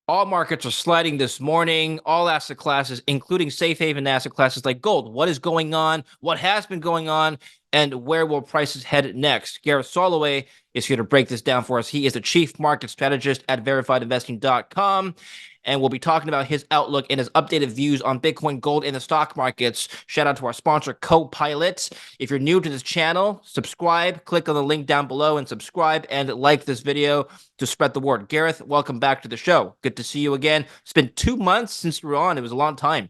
All markets are sliding this morning, all asset classes, including safe haven asset classes like gold. What is going on? What has been going on? And where will prices head next? Gareth Soloway is here to break this down for us. He is the chief market strategist at verifiedinvesting.com. And we'll be talking about his outlook and his updated views on Bitcoin, gold, and the stock markets. Shout out to our sponsor, Copilot. If you're new to this channel, subscribe, click on the link down below and subscribe and like this video to spread the word. Gareth, welcome back to the show. Good to see you again. It's been 2 months since you were on. It was a long time.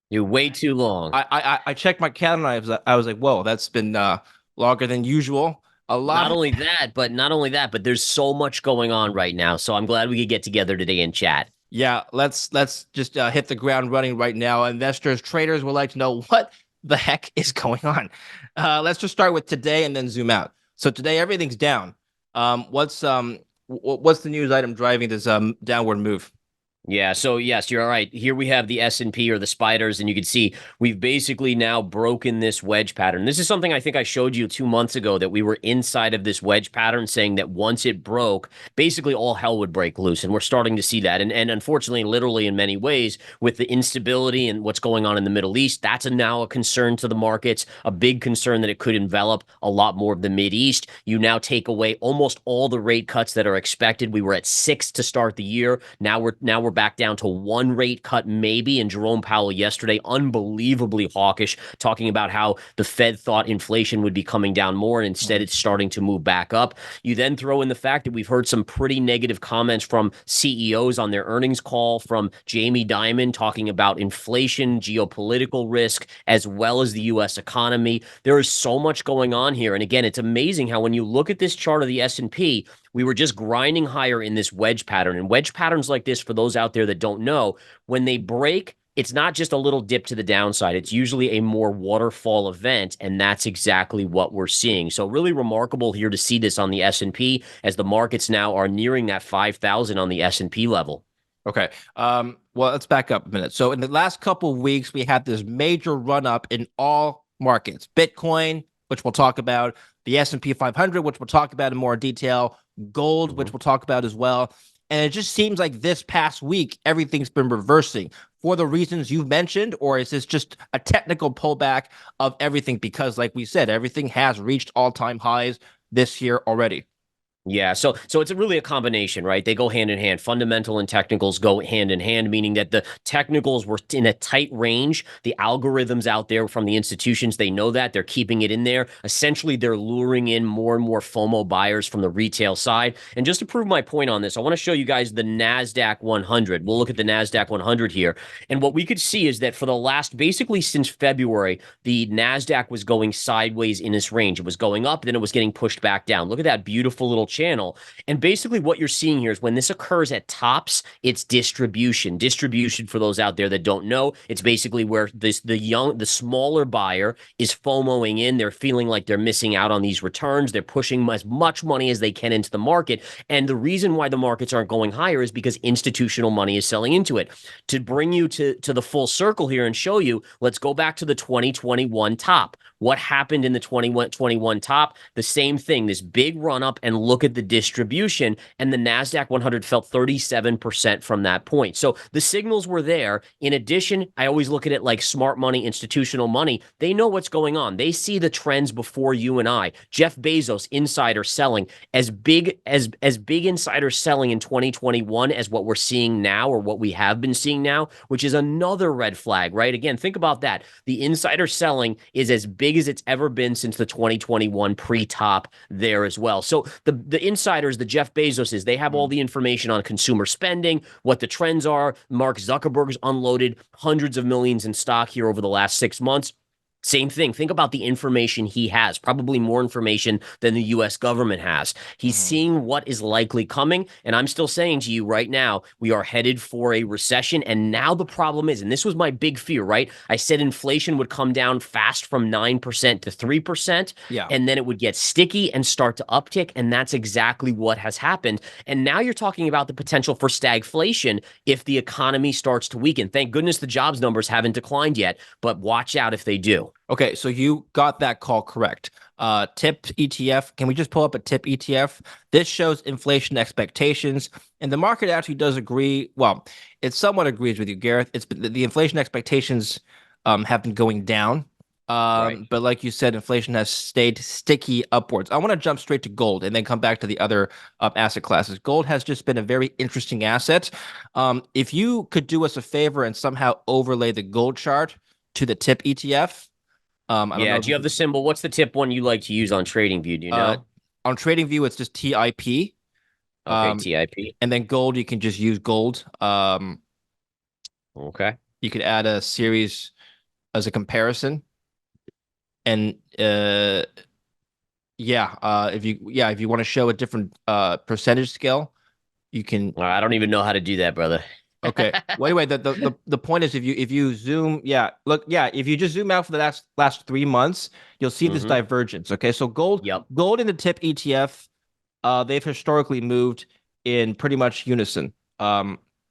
You're way too long. I checked my calendar. I was like, whoa, that's been longer than usual. A lot. Not only that, but there's so much going on right now. So I'm glad we could get together today and chat. Yeah, let's just hit the ground running right now. Investors, traders would like to know what the heck is going on. Let's just start with today and then zoom out. So today everything's down. What's the news item driving this downward move? Yeah, so yes, you're all right. Here we have the S&P or the spiders, and you can see we've basically now broken this wedge pattern. This is something I think I showed you 2 months ago, that we were inside of this wedge pattern, saying that once it broke, basically all hell would break loose, and we're starting to see that. And unfortunately, literally in many ways, with the instability and what's going on in the Middle East, that's now a concern to the markets, a big concern that it could envelop a lot more of the Mideast. You now take away almost all the rate cuts that are expected. We were at 6 to start the year. Now we're back down to 1 rate cut maybe. And Jerome Powell yesterday, unbelievably hawkish, talking about how the Fed thought inflation would be coming down more, and instead it's starting to move back up. You then throw in the fact that we've heard some pretty negative comments from CEOs on their earnings call, from Jamie Dimon talking about inflation, geopolitical risk, as well as the U.S. economy. There is so much going on here. And again, it's amazing how when you look at this chart of the S&P, we were just grinding higher in this wedge pattern. And wedge patterns like this, for those out there that don't know, when they break, it's not just a little dip to the downside. It's usually a more waterfall event, and that's exactly what we're seeing. So really remarkable here to see this on the S&P, as the markets now are nearing that 5,000 on the S&P level. Okay. Well, let's back up a minute. So in the last couple of weeks, we had this major run up in all markets. Bitcoin, which we'll talk about, the S&P 500, which we'll talk about in more detail, gold, which we'll talk about as well. And it just seems like this past week, everything's been reversing for the reasons you've mentioned, or is this just a technical pullback of everything? Because like we said, everything has reached all-time highs this year already. Yeah, so it's really a combination, right? They go hand in hand. Fundamental and technicals go hand in hand, meaning that the technicals were in a tight range. The algorithms out there from the institutions, they know that. They're keeping it in there. Essentially, they're luring in more and more FOMO buyers from the retail side. And just to prove my point on this, I want to show you guys the NASDAQ 100. We'll look at the NASDAQ 100 here. And what we could see is that for the last, basically since February, the NASDAQ was going sideways in this range. It was going up, then it was getting pushed back down. Look at that beautiful little channel. And basically what you're seeing here is when this occurs at tops, it's distribution. Distribution, for those out there that don't know, it's basically where the smaller buyer is FOMOing in. They're feeling like they're missing out on these returns. They're pushing as much money as they can into the market. And the reason why the markets aren't going higher is because institutional money is selling into it. To bring you to the full circle here and show you, let's go back to the 2021 top. What happened in the 2021 top? The same thing, this big run up, and look at the distribution, and the NASDAQ 100 fell 37% from that point. So the signals were there. In addition, I always look at it like smart money, institutional money. They know what's going on. They see the trends before you and I. Jeff Bezos, insider selling, as big insider selling in 2021 as what we're seeing now, or what we have been seeing now, which is another red flag, right? Again, think about that. The insider selling is as big as it's ever been since the 2021 pre-top there as well. So the insiders, the Jeff Bezoses, they have all the information on consumer spending, what the trends are. Mark Zuckerberg's unloaded hundreds of millions in stock here over the last 6 months. Same thing. Think about the information he has, probably more information than the U.S. government has. He's seeing what is likely coming. And I'm still saying to you right now, we are headed for a recession. And now the problem is, and this was my big fear, right? I said inflation would come down fast from 9% to 3%. Yeah. And then it would get sticky and start to uptick. And that's exactly what has happened. And now you're talking about the potential for stagflation if the economy starts to weaken. Thank goodness the jobs numbers haven't declined yet, but watch out if they do. Okay, so you got that call correct. tip ETF. Can we just pull up a tip ETF? This shows inflation expectations, and the market actually does agree. Well, it somewhat agrees with you, Gareth. It's the inflation expectations have been going down. Right. But like you said, inflation has stayed sticky upwards. I want to jump straight to gold and then come back to the other asset classes. Gold has just been a very interesting asset. If you could do us a favor and somehow overlay the gold chart to the tip ETF, I don't know Yeah. if Do you you have the can, symbol? What's the tip one you like to use on TradingView? Do you uh, know? on TradingView, it's just TIP. Okay, Um, TIP. and then gold, you can just use gold. Okay. You could add a series as a comparison, and if you want to show a different percentage scale, you can. I don't even know how to do that, brother. Okay. Well, anyway, the point is if you zoom, if you just zoom out for the last 3 months, you'll see this Mm-hmm. divergence. Okay, so Yep. gold in the tip ETF, they've historically moved in pretty much unison.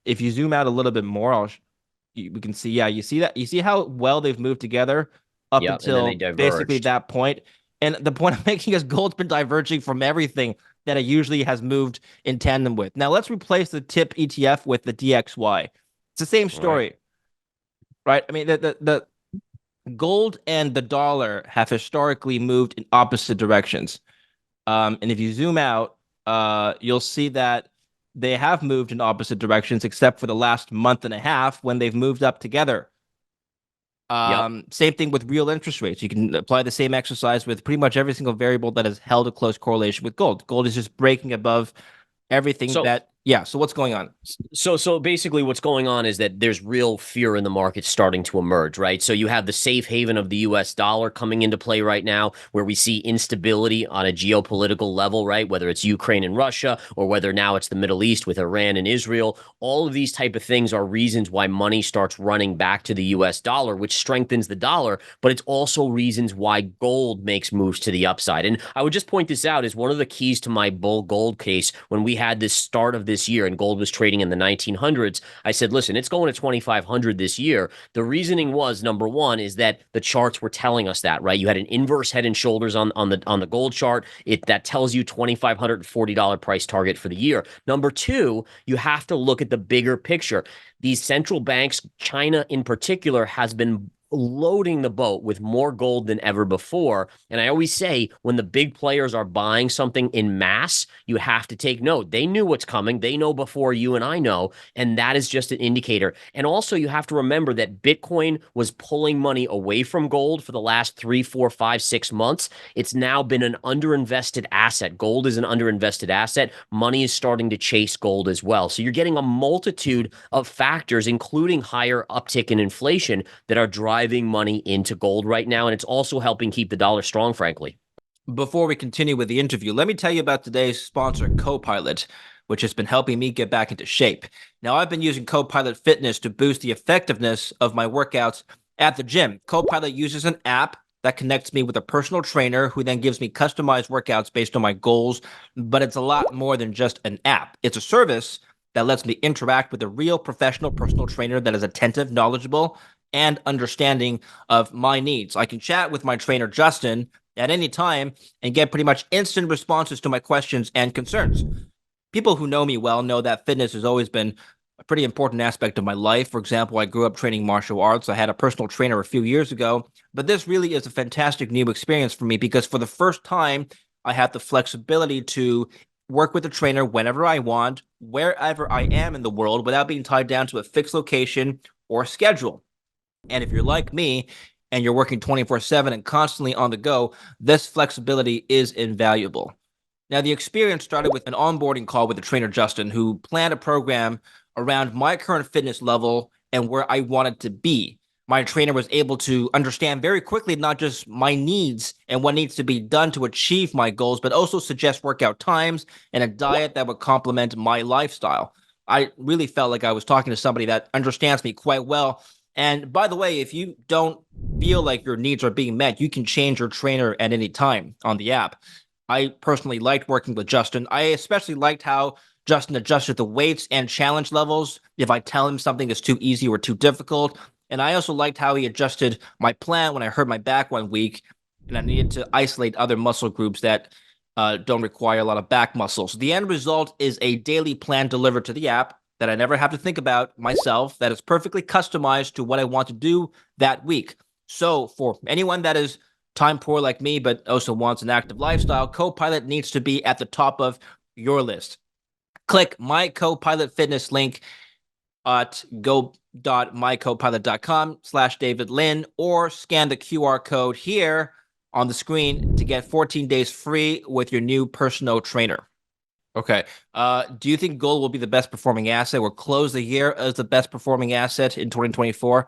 If you zoom out a little bit more, we can see, yeah, you see that, you see how well they've moved together up Yep. And then they until basically diverged. that point. And the point I'm making is gold's been diverging from everything that it usually has moved in tandem with. Now let's replace the tip ETF with the DXY. It's the same All right. story, right? I mean, the gold and the dollar have historically moved in opposite directions. And if you zoom out, you'll see that they have moved in opposite directions, except for the last month and a half when they've moved up together. Yep. Same thing with real interest rates. You can apply the same exercise with pretty much every single variable that has held a close correlation with gold. Gold is just breaking above everything So that, yeah. So what's going on? So basically what's going on is that there's real fear in the market starting to emerge, right? So you have the safe haven of the US dollar coming into play right now, where we see instability on a geopolitical level, right? Whether it's Ukraine and Russia, or whether now it's the Middle East with Iran and Israel. All of these type of things are reasons why money starts running back to the US dollar, which strengthens the dollar, but it's also reasons why gold makes moves to the upside. And I would just point this out as one of the keys to my bull gold case when we had this start of this year and gold was trading in the 1900s. I said, listen, it's going to 2,500 this year. The reasoning was, number one, is that the charts were telling us that, right? You had an inverse head and shoulders on the gold chart. That tells you $2,540 price target for the year. Number two, you have to look at the bigger picture. These central banks, China in particular, has been loading the boat with more gold than ever before. And I always say when the big players are buying something in mass, you have to take note. They knew what's coming. They know before you and I know. And that is just an indicator. And also, you have to remember that Bitcoin was pulling money away from gold for the last 3, 4, 5, 6 months. It's now been an underinvested asset. Gold is an underinvested asset. Money is starting to chase gold as well. So you're getting a multitude of factors, including higher uptick in inflation, that are driving money into gold right now. And it's also helping keep the dollar strong, frankly. Before we continue with the interview, let me tell you about today's sponsor, Copilot, which has been helping me get back into shape. Now, I've been using Copilot Fitness to boost the effectiveness of my workouts at the gym. Copilot uses an app that connects me with a personal trainer who then gives me customized workouts based on my goals. But it's a lot more than just an app. It's a service that lets me interact with a real professional personal trainer that is attentive, knowledgeable, and understanding of my needs. I can chat with my trainer, Justin, at any time and get pretty much instant responses to my questions and concerns. People who know me well know that fitness has always been a pretty important aspect of my life. For example, I grew up training martial arts. I had a personal trainer a few years ago, but this really is a fantastic new experience for me because for the first time, I had the flexibility to work with a trainer whenever I want, wherever I am in the world, without being tied down to a fixed location or schedule. And if you're like me and you're working 24/7 and constantly on the go, this flexibility is invaluable. Now, the experience started with an onboarding call with the trainer, Justin, who planned a program around my current fitness level and where I wanted to be. My trainer was able to understand very quickly not just my needs and what needs to be done to achieve my goals, but also suggest workout times and a diet that would complement my lifestyle. I really felt like I was talking to somebody that understands me quite well. And by the way, if you don't feel like your needs are being met, you can change your trainer at any time on the app. I personally liked working with Justin. I especially liked how Justin adjusted the weights and challenge levels if I tell him something is too easy or too difficult. And I also liked how he adjusted my plan when I hurt my back one week. and I needed to isolate other muscle groups that don't require a lot of back muscle. So the end result is a daily plan delivered to the app that I never have to think about myself, that is perfectly customized to what I want to do that week. So for anyone that is time poor like me, but also wants an active lifestyle, Copilot needs to be at the top of your list. Click my Copilot fitness link at go.mycopilot.com/David Lin or scan the QR code here on the screen to get 14 days free with your new personal trainer. Okay. Do you think gold will be the best performing asset or close the year as the best performing asset in 2024?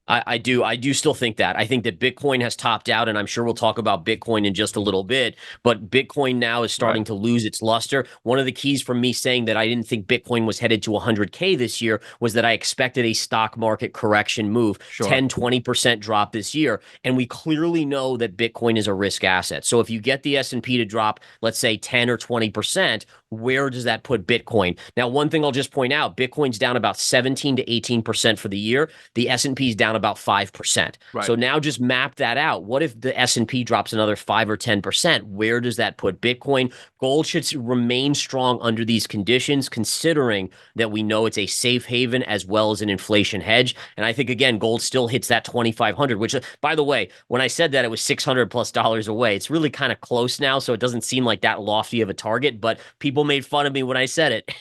I do. I do still think that. I think that Bitcoin has topped out, and I'm sure we'll talk about Bitcoin in just a little bit. But Bitcoin now is starting to lose its luster. One of the keys from me saying that I didn't think Bitcoin was headed to 100K this year was that I expected a stock market correction move, Sure. 10, 20% drop this year. And we clearly know that Bitcoin is a risk asset. So if you get the S&P to drop, let's say 10 or 20%, where does that put Bitcoin? Now, one thing I'll just point out, Bitcoin's down about 17 to 18% for the year. The S&P is down about 5%. Right. So now just map that out. What if the S&P drops another 5 or 10%? Where does that put Bitcoin? Gold should remain strong under these conditions, considering that we know it's a safe haven as well as an inflation hedge. And I think, again, gold still hits that 2,500, which, by the way, when I said that it was $600+ away, it's really kind of close now. So it doesn't seem like that lofty of a target, but people made fun of me when I said it.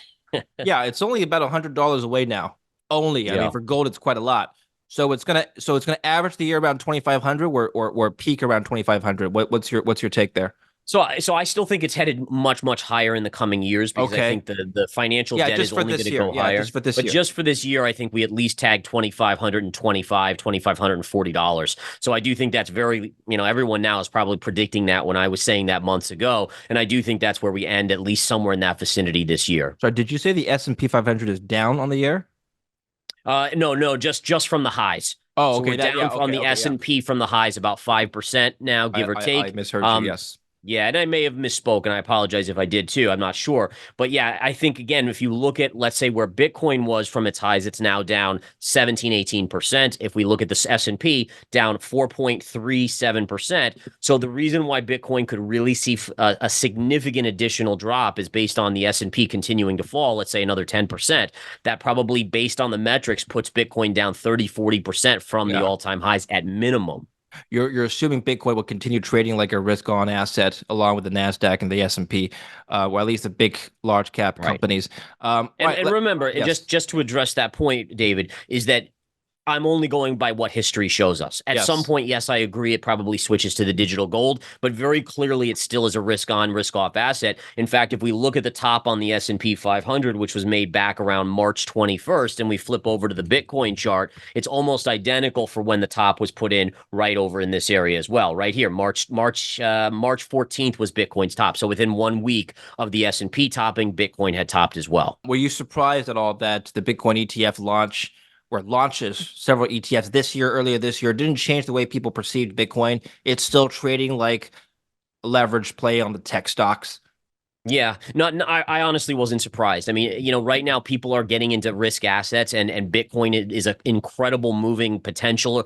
Yeah, it's only about $100 away now. Only. I mean, for gold, it's quite a lot. So it's gonna average the year around 2,500 or peak around 2,500. What's your take there? So I still think it's headed much, much higher in the coming years because I think the financial debt is only going to go higher. Just for this but year. just for this year, I think we at least tag $2,540. So I do think that's very, everyone now is probably predicting that when I was saying that months ago. And I do think that's where we end, at least somewhere in that vicinity this year. So did you say the S&P 500 is down on the year? No, just from the highs. Oh, so okay. we're down on the S&P from the highs about 5% now, give or take. I misheard you, yes. Yeah, and I may have misspoken. I apologize if I did too. I'm not sure. But yeah, I think, again, if you look at, let's say, where Bitcoin was from its highs, it's now down 17, 18%. If we look at the S&P, down 4.37%. So the reason why Bitcoin could really see a significant additional drop is based on the S&P continuing to fall, let's say another 10%. That probably, based on the metrics, puts Bitcoin down 30, 40% from the all-time highs at minimum. You're assuming Bitcoin will continue trading like a risk-on asset along with the Nasdaq and the S&P, or at least the big, large-cap companies. And remember, just to address that point, David, is that I'm only going by what history shows us. At some point, yes, I agree, it probably switches to the digital gold, but very clearly it still is a risk-on, risk-off asset. In fact, if we look at the top on the S&P 500, which was made back around March 21st, and we flip over to the Bitcoin chart, it's almost identical for when the top was put in right over in this area as well. Right here, March 14th was Bitcoin's top. So within 1 week of the S&P topping, Bitcoin had topped as well. Were you surprised at all that the Bitcoin ETF launches several ETFs earlier this year, didn't change the way people perceived Bitcoin? It's still trading like a leveraged play on the tech stocks. Yeah, I honestly wasn't surprised. I mean, right now people are getting into risk assets, and Bitcoin is an incredible potential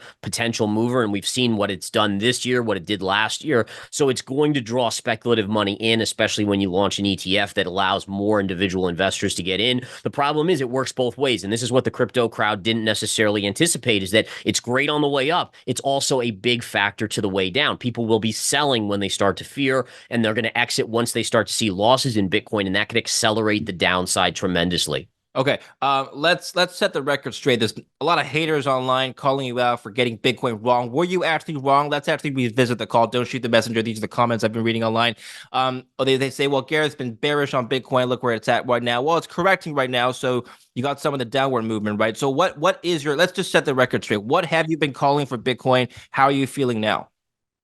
mover, and we've seen what it's done this year, what it did last year. So it's going to draw speculative money in, especially when you launch an ETF that allows more individual investors to get in. The problem is it works both ways, and this is what the crypto crowd didn't necessarily anticipate: is that it's great on the way up. It's also a big factor to the way down. People will be selling when they start to fear, and they're going to exit once they start to see losses in Bitcoin, and that could accelerate the downside tremendously. Okay, let's set the record straight. There's a lot of haters online calling you out for getting Bitcoin wrong. Were you actually wrong? Let's actually revisit the call. Don't shoot the messenger. These are the comments I've been reading online. They say, well, Gareth's been bearish on Bitcoin. Look where it's at right now. Well, it's correcting right now, so you got some of the downward movement, right? So what is let's just set the record straight. What have you been calling for Bitcoin? How are you feeling now?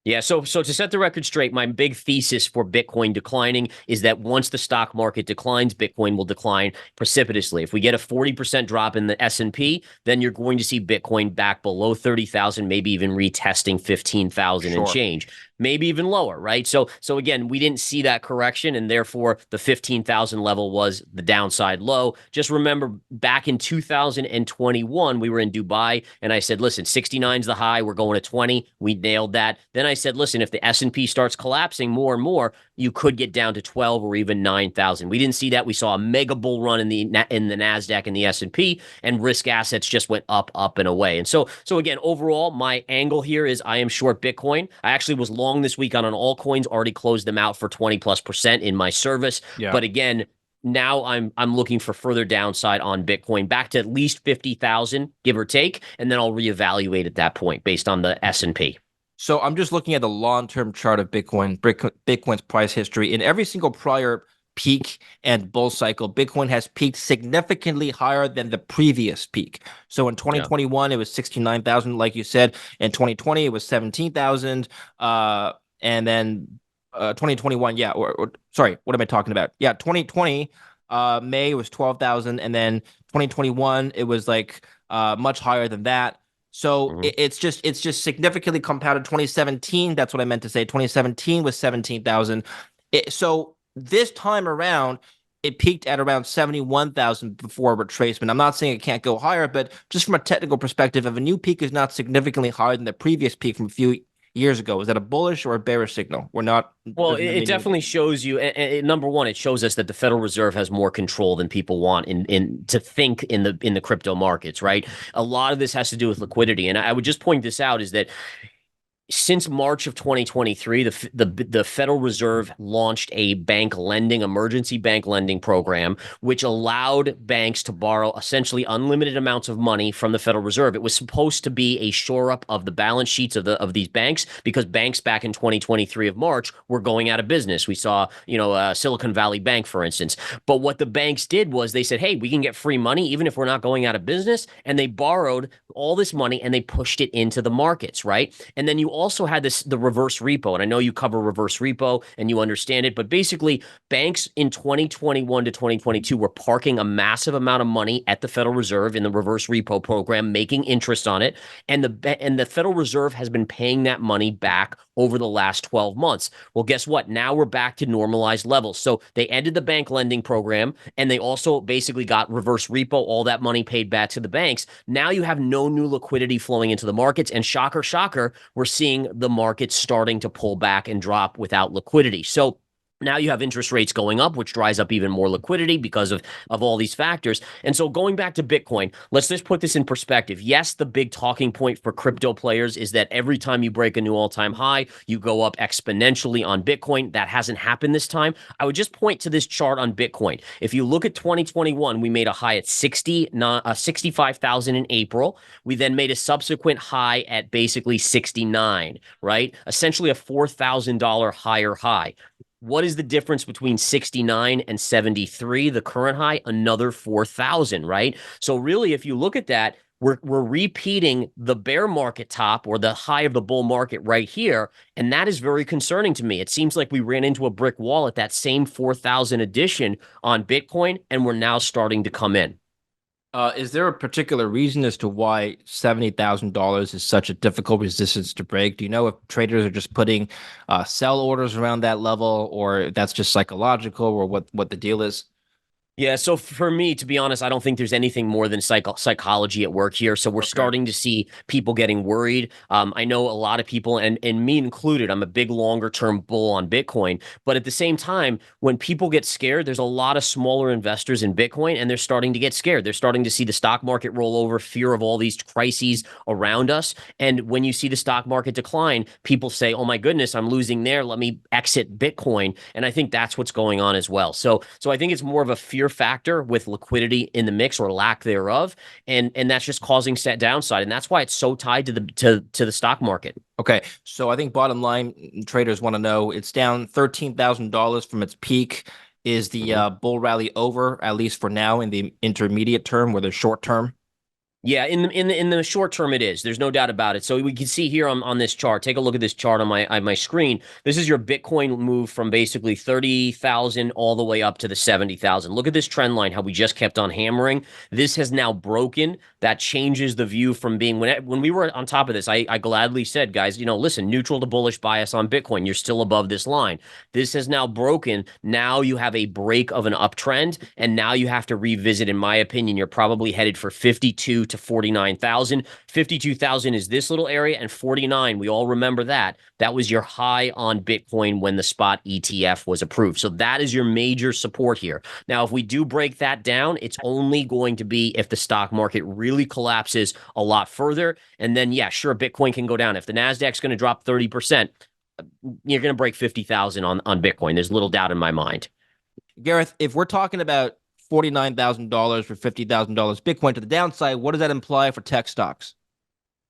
Yeah, so to set the record straight, my big thesis for Bitcoin declining is that once the stock market declines, Bitcoin will decline precipitously. If we get a 40% drop in the S&P, then you're going to see Bitcoin back below 30,000, maybe even retesting 15,000 and change. maybe even lower, right? So again, we didn't see that correction, and therefore the 15,000 level was the downside low. Just remember, back in 2021, we were in Dubai, and I said, listen, 69 is the high. We're going to 20. We nailed that. Then I said, listen, if the S&P starts collapsing more and more, you could get down to 12 or even 9,000. We didn't see that. We saw a mega bull run in the Nasdaq and the S&P, and risk assets just went up and away. And so again, overall, my angle here is I am short Bitcoin. I actually was long this week on altcoins, already closed them out for 20+% in my service. Yeah. But again, now I'm looking for further downside on Bitcoin back to at least 50,000, give or take, and then I'll reevaluate at that point based on the S&P. So I'm just looking at the long-term chart of Bitcoin's price history. In every single prior peak and bull cycle, Bitcoin has peaked significantly higher than the previous peak. So in 2021, it was 69,000, like you said. In 2020, it was 17,000. And then 2021, yeah, or sorry, what am I talking about? Yeah, 2020, May was 12,000, and then 2021, it was like much higher than that. So Mhm. it's just significantly compounded. 2017, that's what I meant to say. 2017 was 17,000. So this time around, it peaked at around 71,000 before retracement. I'm not saying it can't go higher, but just from a technical perspective, if a new peak is not significantly higher than the previous peak from a few years ago, is that a bullish or a bearish signal? We're not. Well, Doesn't it mean definitely shows you. Number one, it shows us that the Federal Reserve has more control than people want in to think in the crypto markets, right? A lot of this has to do with liquidity, and I would just point this out is that since March of 2023, the Federal Reserve launched a emergency bank lending program, which allowed banks to borrow essentially unlimited amounts of money from the Federal Reserve. It was supposed to be a shore up of the balance sheets of these banks, because banks back in 2023 of March were going out of business. We saw, Silicon Valley Bank, for instance. But what the banks did was they said, hey, we can get free money even if we're not going out of business. And they borrowed all this money and they pushed it into the markets, right? And then you also had the reverse repo. And I know you cover reverse repo and you understand it, but basically banks in 2021 to 2022 were parking a massive amount of money at the Federal Reserve in the reverse repo program, making interest on it. And the Federal Reserve has been paying that money back over the last 12 months. Well, guess what? Now we're back to normalized levels. So they ended the bank lending program, and they also basically got reverse repo, all that money paid back to the banks. Now you have no new liquidity flowing into the markets, and shocker, shocker, we're seeing the markets starting to pull back and drop without liquidity. So now you have interest rates going up, which dries up even more liquidity because of all these factors. And so going back to Bitcoin, let's just put this in perspective. Yes, the big talking point for crypto players is that every time you break a new all-time high, you go up exponentially on Bitcoin. That hasn't happened this time. I would just point to this chart on Bitcoin. If you look at 2021, we made a high at 65,000 in April. We then made a subsequent high at basically 69, right? Essentially a $4,000 higher high. What is the difference between 69 and 73, the current high? Another 4,000, right? So really, if you look at that, we're repeating the bear market top or the high of the bull market right here. And that is very concerning to me. It seems like we ran into a brick wall at that same 4,000 addition on Bitcoin, and we're now starting to come in. Is there a particular reason as to why $70,000 is such a difficult resistance to break? Do you know if traders are just putting sell orders around that level, or that's just psychological, or what the deal is? Yeah, so for me, to be honest, I don't think there's anything more than psychology at work here. So we're Okay. starting to see people getting worried. I know a lot of people, and me included, I'm a big longer term bull on Bitcoin. But at the same time, when people get scared, there's a lot of smaller investors in Bitcoin, and they're starting to get scared. They're starting to see the stock market roll over, fear of all these crises around us. And when you see the stock market decline, people say, "Oh my goodness, I'm losing there. Let me exit Bitcoin." And I think that's what's going on as well. So I think it's more of a fear factor with liquidity in the mix or lack thereof, and that's just causing set downside, and that's why it's so tied to the stock market. Okay, so I think bottom line, traders want to know it's down $13,000 from its peak. Is the Mhm. bull rally over, at least for now, in the intermediate term or the short term? Yeah, in the short term, it is. There's no doubt about it. So we can see here on this chart. Take a look at this chart on my screen. This is your Bitcoin move from basically 30,000 all the way up to the 70,000. Look at this trend line. How we just kept on hammering. This has now broken. That changes the view from being when we were on top of this. I gladly said, guys, listen, neutral to bullish bias on Bitcoin. You're still above this line. This has now broken. Now you have a break of an uptrend, and now you have to revisit. In my opinion, you're probably headed for 52 to 49,000. 52,000 is this little area, and 49, we all remember that. That was your high on Bitcoin when the spot ETF was approved. So that is your major support here. Now, if we do break that down, it's only going to be if the stock market really collapses a lot further. And then, yeah, sure, Bitcoin can go down. If the NASDAQ's going to drop 30%, you're going to break 50,000 on Bitcoin. There's little doubt in my mind. Gareth, if we're talking about $49,000 for $50,000 Bitcoin to the downside, what does that imply for tech stocks?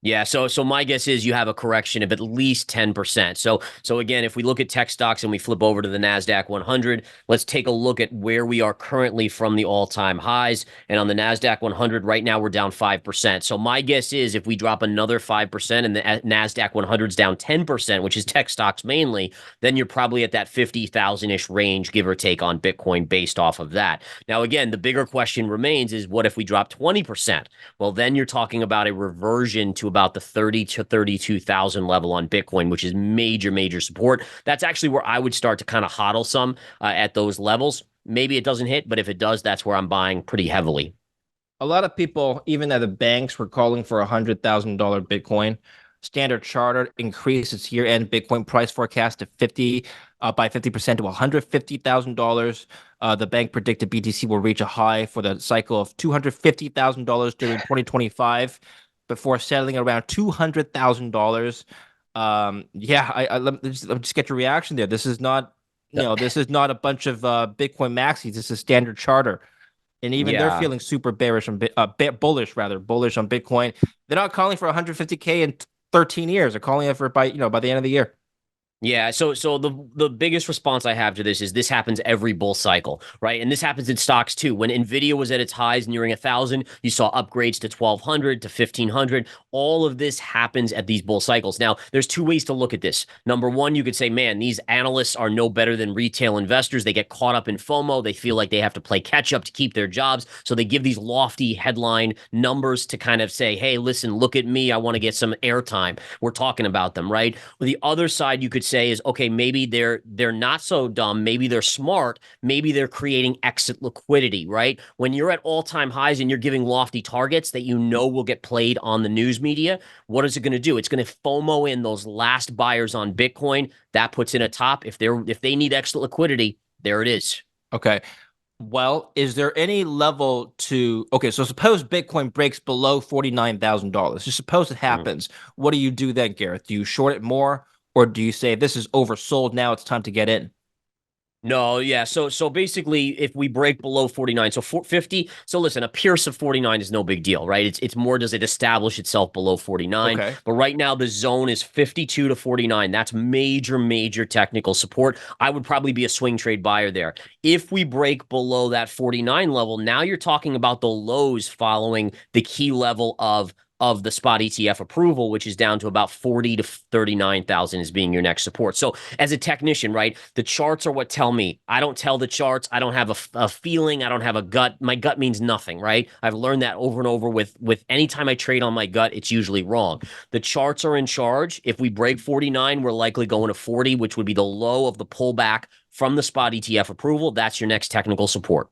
Yeah, so my guess is you have a correction of at least 10%. So again, if we look at tech stocks and we flip over to the Nasdaq 100, let's take a look at where we are currently from the all-time highs. And on the Nasdaq 100 right now we're down 5%. So my guess is if we drop another 5% and the Nasdaq 100 is down 10%, which is tech stocks mainly, then you're probably at that 50,000-ish range, give or take, on Bitcoin based off of that. Now again, the bigger question remains is what if we drop 20%? Well, then you're talking about a reversion to about the 30 to 32,000 level on Bitcoin, which is major, major support. That's actually where I would start to kind of hodl some at those levels. Maybe it doesn't hit, but if it does, that's where I'm buying pretty heavily. A lot of people, even at the banks, were calling for $100,000 Bitcoin. Standard Chartered increased its year-end Bitcoin price forecast to 50 by 50% to $150,000. The bank predicted BTC will reach a high for the cycle of $250,000 during 2025 before settling around $200,000. Yeah, let me just get your reaction there. This is not, this is not a bunch of Bitcoin maxis. This is Standard Charter, and even they're Yeah. feeling super bearish on bullish on Bitcoin. They're not calling for 150K in 13 years. They're calling it for by the end of the year. Yeah, so the biggest response I have to this happens every bull cycle, right? And this happens in stocks too. When Nvidia was at its highs nearing 1,000, you saw upgrades to 1,200 to 1,500. All of this happens at these bull cycles. Now, there's two ways to look at this. Number one, you could say, man, these analysts are no better than retail investors. They get caught up in FOMO. They feel like they have to play catch up to keep their jobs. So they give these lofty headline numbers to kind of say, hey, listen, look at me. I want to get some airtime. We're talking about them, right? Well, the other side you could say is, okay, maybe they're not so dumb, maybe they're smart, maybe they're creating exit liquidity, right? When you're at all-time highs and you're giving lofty targets that will get played on the news media, what is it going to do? It's going to FOMO in those last buyers on Bitcoin. That puts in a top. If they need exit liquidity, there it is. Okay. Well, is there any level to okay? So suppose Bitcoin breaks below $49,000. Just suppose it Mhm. happens. What do you do then, Gareth? Do you short it more, or do you say this is oversold now? It's time to get in. No, yeah. So basically, if we break below 49, so 50. So listen, a Pierce of 49 is no big deal, right? It's more, does it establish itself below 49? Okay. But right now the zone is 52 to 49. That's major, major technical support. I would probably be a swing trade buyer there. If we break below that 49 level, now you're talking about the lows following the key level of the spot ETF approval, which is down to about 40 to 39,000 as being your next support. So as a technician, right, the charts are what tell me. I don't tell the charts. I don't have a feeling. I don't have a gut. My gut means nothing, right? I've learned that over and over with anytime I trade on my gut, it's usually wrong. The charts are in charge. If we break 49, we're likely going to 40, which would be the low of the pullback from the spot ETF approval. That's your next technical support.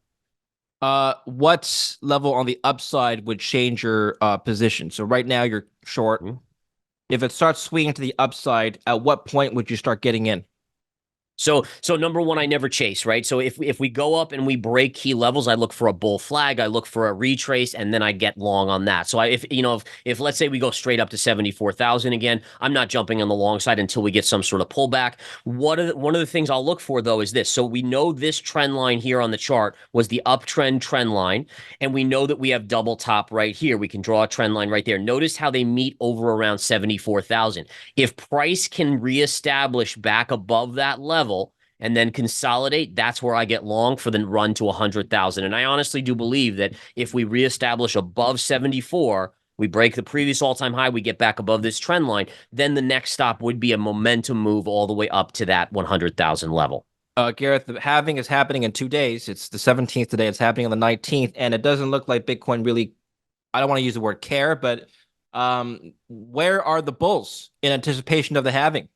What level on the upside would change your position? So right now you're short. Mm-hmm. If it starts swinging to the upside, at what point would you start getting in? So number one, I never chase, right? So if we go up and we break key levels, I look for a bull flag, I look for a retrace, and then I get long on that. So if let's say we go straight up to 74,000 again, I'm not jumping on the long side until we get some sort of pullback. One of the things I'll look for though is this. So we know this trend line here on the chart was the uptrend trend line, and we know that we have double top right here. We can draw a trend line right there. Notice how they meet over around 74,000. If price can reestablish back above that level, and then consolidate, that's where I get long for the run to 100,000. And I honestly do believe that if we reestablish above 74, we break the previous all-time high, we get back above this trend line, then the next stop would be a momentum move all the way up to that 100,000 level. Gareth, the halving is happening in 2 days. It's the 17th today. It's happening on the 19th, and it doesn't look like Bitcoin really, I don't want to use the word care, but where are the bulls in anticipation of the halving?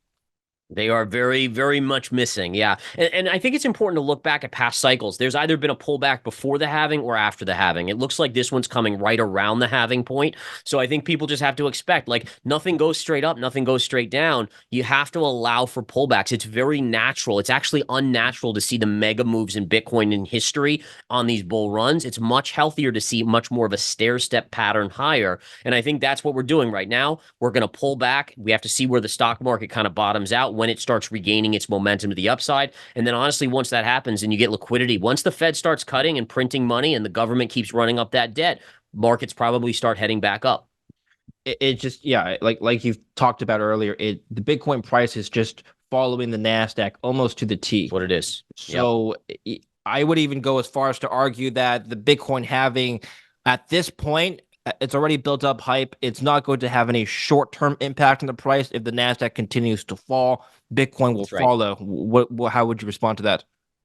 They are very, very much missing. Yeah. And I think it's important to look back at past cycles. There's either been a pullback before the halving or after the halving. It looks like this one's coming right around the halving point. So I think people just have to expect, like, nothing goes straight up, nothing goes straight down. You have to allow for pullbacks. It's very natural. It's actually unnatural to see the mega moves in Bitcoin in history on these bull runs. It's much healthier to see much more of a stair step pattern higher. And I think that's what we're doing right now. We're going to pull back. We have to see where the stock market kind of bottoms out, when it starts regaining its momentum to the upside. And then honestly, once that happens and you get liquidity, once the Fed starts cutting and printing money and the government keeps running up that debt, markets probably start heading back up. It just, yeah, like you've talked about earlier, the Bitcoin price is just following the Nasdaq almost to the T. That's what it is. So I would even go as far as to argue that the Bitcoin halving at this point, it's already built up hype. It's not going to have any short-term impact on the price. If the Nasdaq continues to fall, Bitcoin will follow. How would you respond to that?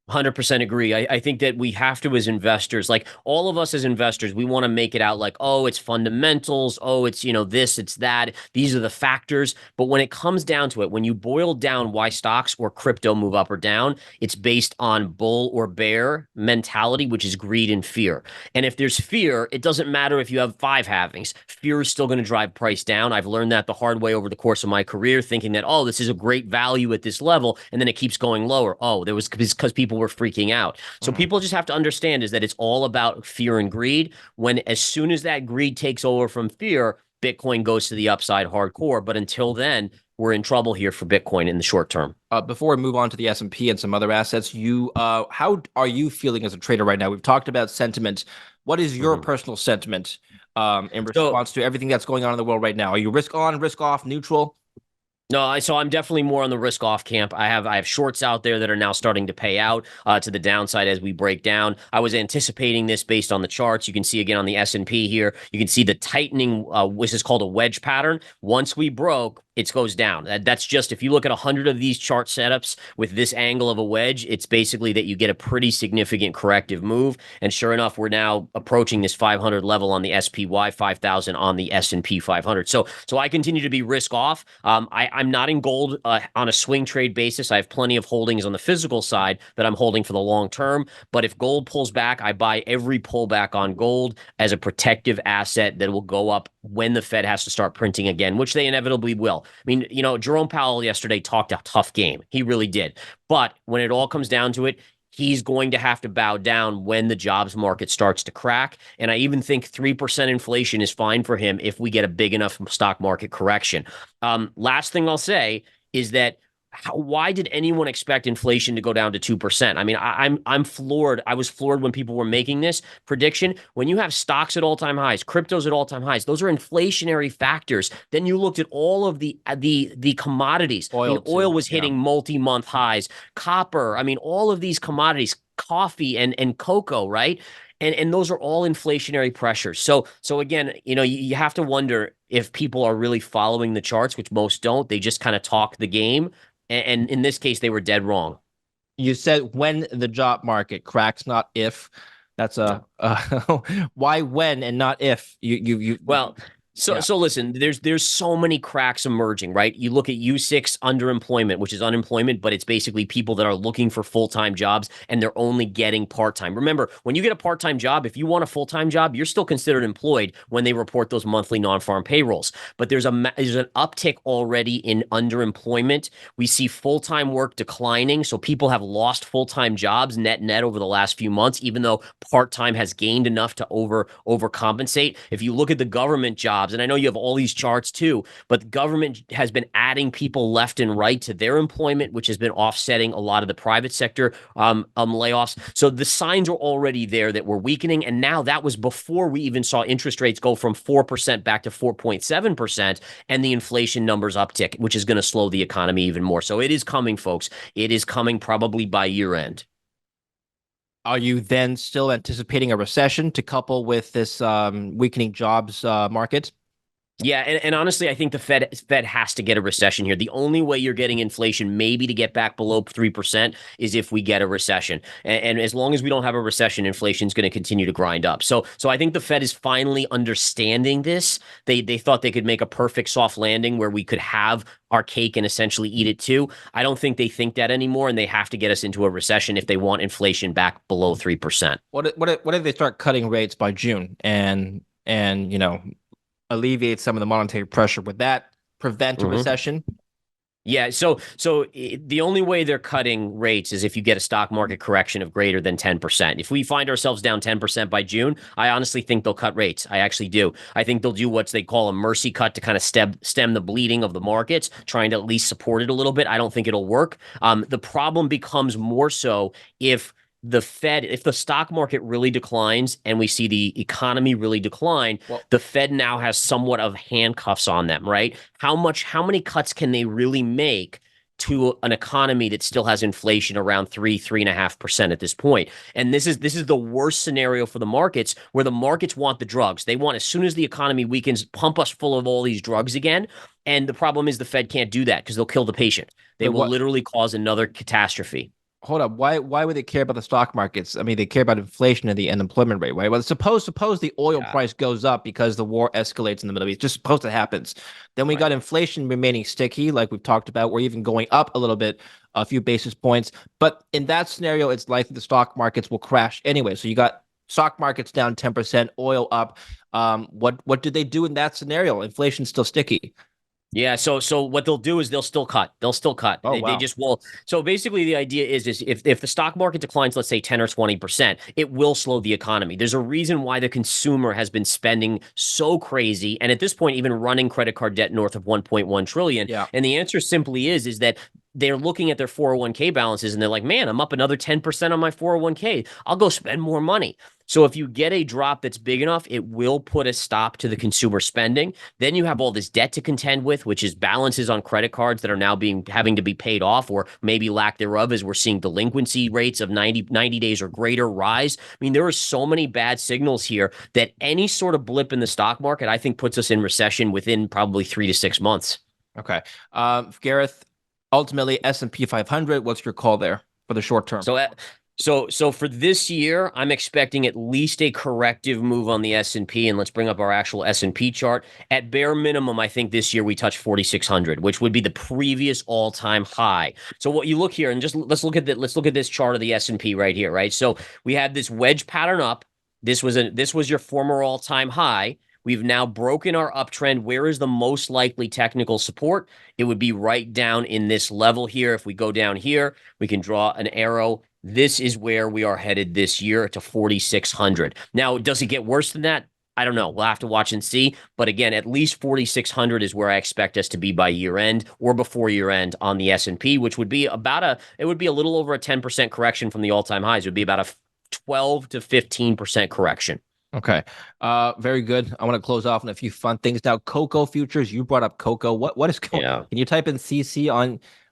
100% agree. I think that we have to, as investors, like all of us as investors, we want to make it out like, oh, it's fundamentals. Oh, it's, this, it's that. These are the factors. But when it comes down to it, when you boil down why stocks or crypto move up or down, it's based on bull or bear mentality, which is greed and fear. And if there's fear, it doesn't matter if you have 5 halvings. Fear is still going to drive price down. I've learned that the hard way over the course of my career, thinking that, oh, this is a great value at this level. And then it keeps going lower. Oh, there was because people were freaking out. So people just have to understand is that it's all about fear and greed. When as soon as that greed takes over from fear, Bitcoin goes to the upside hardcore. But until then, we're in trouble here for Bitcoin in the short term. Before we move on to the S&P and some other assets, how are you feeling as a trader right now? We've talked about sentiment. What is your personal sentiment in response to everything that's going on in the world right now? Are you risk on, risk off, neutral? No, so I'm definitely more on the risk off camp. I have shorts out there that are now starting to pay out to the downside as we break down. I was anticipating this based on the charts. You can see again on the S&P here. You can see the tightening, which is called a wedge pattern. Once we broke, it goes down. That's just, if you look at 100 of these chart setups with this angle of a wedge, it's basically that you get a pretty significant corrective move. And sure enough, we're now approaching this 500 level on the SPY, 5,000 on the S&P 500. So I continue to be risk off. I'm not in gold on a swing trade basis. I have plenty of holdings on the physical side that I'm holding for the long term. But if gold pulls back, I buy every pullback on gold as a protective asset that will go up when the Fed has to start printing again, which they inevitably will. I mean, Jerome Powell yesterday talked a tough game. He really did. But when it all comes down to it, he's going to have to bow down when the jobs market starts to crack. And I even think 3% inflation is fine for him if we get a big enough stock market correction. Last thing I'll say is that why did anyone expect inflation to go down to 2%? I mean, I'm floored. I was floored when people were making this prediction. When you have stocks at all-time highs, cryptos at all-time highs, those are inflationary factors. Then you looked at all of the commodities. Oil was hitting multi-month highs. Copper, I mean, all of these commodities, coffee and cocoa, right? And those are all inflationary pressures. So again, you have to wonder if people are really following the charts, which most don't. They just kind of talk the game. And in this case, they were dead wrong. You said when the job market cracks, not if. That's why when and not if. So listen, there's so many cracks emerging, right? You look at U6 underemployment, which is unemployment, but it's basically people that are looking for full-time jobs and they're only getting part-time. Remember, when you get a part-time job, if you want a full-time job, you're still considered employed when they report those monthly non-farm payrolls. But there's an uptick already in underemployment. We see full-time work declining, so people have lost full-time jobs net over the last few months, even though part-time has gained enough to overcompensate. If you look at the government jobs, jobs. And I know you have all these charts too, but the government has been adding people left and right to their employment, which has been offsetting a lot of the private sector layoffs. So the signs are already there that we're weakening. And now that was before we even saw interest rates go from 4% back to 4.7% and the inflation numbers uptick, which is going to slow the economy even more. So it is coming, folks. It is coming probably by year end. Are you then still anticipating a recession to couple with this weakening jobs market? Yeah, and honestly, I think the Fed has to get a recession here. The only way you're getting inflation maybe to get back below 3% is if we get a recession. And as long as we don't have a recession, inflation is going to continue to grind up. So I think the Fed is finally understanding this. They thought they could make a perfect soft landing where we could have our cake and essentially eat it too. I don't think they think that anymore, and they have to get us into a recession if they want inflation back below 3%. What if they start cutting rates by June and alleviate some of the monetary pressure? Would that prevent a Mm-hmm. recession? Yeah, so the only way they're cutting rates is if you get a stock market correction of greater than 10%. If we find ourselves down 10% by June, I honestly think they'll cut rates. I actually do. I think they'll do what they call a mercy cut to kind of stem the bleeding of the markets, trying to at least support it a little bit. I don't think it'll work. The problem becomes more so if if the stock market really declines and we see the economy really decline, Well, the Fed now has somewhat of handcuffs on them, right? How many cuts can they really make to an economy that still has inflation around 3.5% at this point? And this is the worst scenario for the markets, where the markets want the drugs. They want, as soon as the economy weakens, pump us full of all these drugs again. And the problem is the Fed can't do that because they'll kill the patient. They but will what? literally cause another catastrophe. Hold up. Why would they care about the stock markets? I mean, they care about inflation and the unemployment rate, right? Well, suppose the oil Yeah. price goes up because the war escalates in the Middle East. Just suppose it happens. Then we got Right. inflation remaining sticky, like we've talked about. We're even going up a little bit, a few basis points. But in that scenario, it's likely the stock markets will crash anyway. So you got stock markets down 10%, oil up. What do they do in that scenario? Inflation's still sticky. Yeah, so what they'll do is they'll still cut. They'll still cut. Oh They wow. just will. So basically the idea is if the stock market declines, let's say 10 or 20%, it will slow the economy. There's a reason why the consumer has been spending so crazy, and at this point even running credit card debt north of 1.1 trillion. Yeah. And the answer simply is that they're looking at their 401k balances and they're like, "Man, I'm up another 10% on my 401k. I'll go spend more money." So if you get a drop that's big enough, it will put a stop to the consumer spending. Then you have all this debt to contend with, which is balances on credit cards that are now having to be paid off, or maybe lack thereof, as we're seeing delinquency rates of 90 days or greater rise. I mean, there are so many bad signals here that any sort of blip in the stock market, I think, puts us in recession within probably 3 to 6 months. Okay. Gareth, ultimately S&P 500, what's your call there for the short term? So for this year, I'm expecting at least a corrective move on the S&P, and let's bring up our actual S&P chart. At bare minimum, I think this year we touched 4,600, which would be the previous all-time high. So what you look here, and just let's look at this chart of the S&P right here, right? So we had this wedge pattern up. This was your former all-time high. We've now broken our uptrend. Where is the most likely technical support? It would be right down in this level here. If we go down here, we can draw an arrow. This is where we are headed this year, to 4,600. Now, does it get worse than that? I don't know. We'll have to watch and see. But again, at least 4,600 is where I expect us to be by year end or before year end on the S&P, which would be it would be a little over a 10% correction from the all-time highs. It would be about a 12 to 15% correction. Okay. Very good. I want to close off on a few fun things now. Cocoa futures. You brought up cocoa. What is going? Yeah. Can you type in CC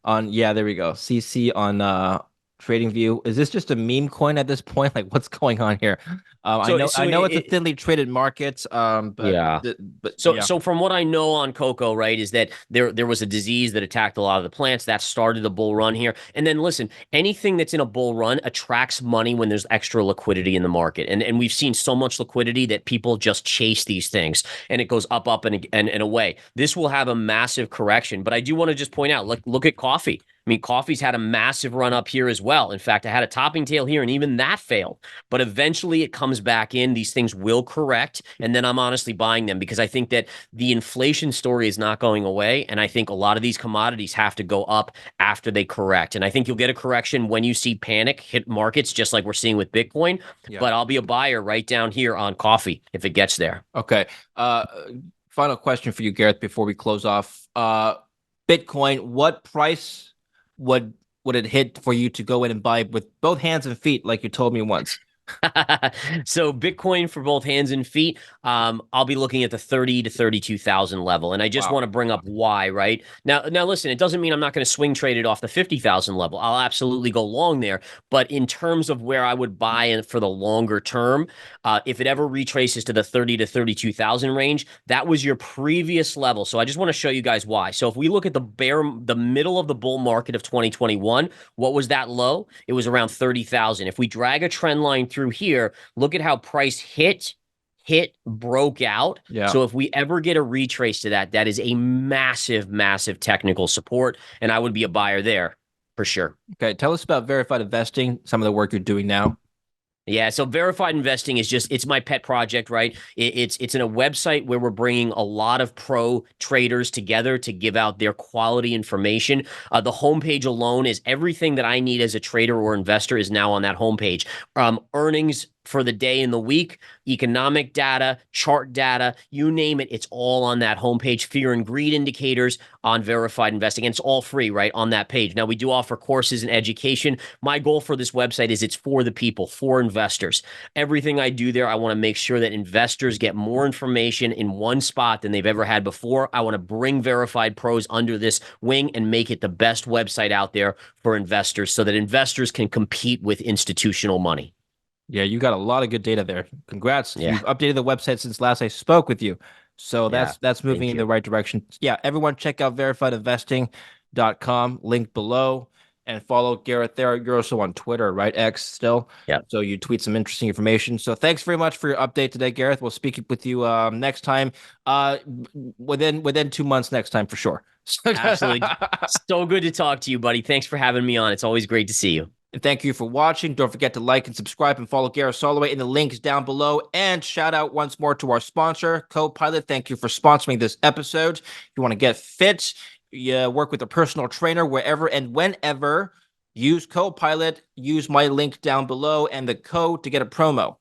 on? Yeah, there we go. CC on TradingView. Is this just a meme coin at this point? Like, what's going on here? So I so know it's a it, thinly traded market. Yeah. But So, yeah. so from what I know on cocoa, right, is that there was a disease that attacked a lot of the plants that started a bull run here. And then listen, anything that's in a bull run attracts money when there's extra liquidity in the market. And we've seen so much liquidity that people just chase these things, and it goes up and away. This will have a massive correction. But I do want to just point out, look at coffee. I mean, coffee's had a massive run up here as well. In fact, I had a topping tail here, and even that failed. But eventually it comes back in. These things will correct. And then I'm honestly buying them because I think that the inflation story is not going away. And I think a lot of these commodities have to go up after they correct. And I think you'll get a correction when you see panic hit markets, just like we're seeing with Bitcoin. Yeah. But I'll be a buyer right down here on coffee if it gets there. Okay. final question for you, Gareth, before we close off. Bitcoin, what price would it hit for you to go in and buy with both hands and feet, like you told me once? So Bitcoin for both hands and feet, I'll be looking at the 30 to 32,000 level. And I just Wow. want to bring up why, right? Now listen, it doesn't mean I'm not going to swing trade it off the 50,000 level. I'll absolutely go long there. But in terms of where I would buy in for the longer term, if it ever retraces to the 30 to 32,000 range, that was your previous level. So I just want to show you guys why. So if we look at the middle of the bull market of 2021, what was that low? It was around 30,000. If we drag a trend line through here, look at how price hit, broke out. Yeah. So if we ever get a retrace to that, that is a massive, massive technical support. And I would be a buyer there for sure. Okay. Tell us about verified investing, some of the work you're doing now. Yeah, so verified investing is it's my pet project, right? It's in a website where we're bringing a lot of pro traders together to give out their quality information. The homepage alone is everything that I need as a trader or investor is now on that homepage. Earnings for the day and the week, economic data, chart data, you name it, it's all on that homepage. Fear and greed indicators on verified investing, and it's all free, right, on that page. Now, we do offer courses and education. My goal for this website is it's for the people, for investors. Everything I do there, I want to make sure that investors get more information in one spot than they've ever had before. I want to bring verified pros under this wing and make it the best website out there for investors so that investors can compete with institutional money. Yeah, you got a lot of good data there. Congrats. Yeah. You've updated the website since last I spoke with you. So Yeah. that's moving Thank in the you. right direction. Yeah, everyone check out verifiedinvesting.com, link below, and follow Gareth there. You're also on Twitter, right? X still. Yeah. So you tweet some interesting information. So thanks very much for your update today, Gareth. We'll speak with you next time. Within 2 months next time for sure. Absolutely. So good to talk to you, buddy. Thanks for having me on. It's always great to see you. And thank you for watching. Don't forget to like and subscribe and follow Gareth Soloway in the links down below. And shout out once more to our sponsor, Copilot. Thank you for sponsoring this episode. If you want to get fit, you work with a personal trainer wherever and whenever, use Copilot. Use my link down below and the code to get a promo.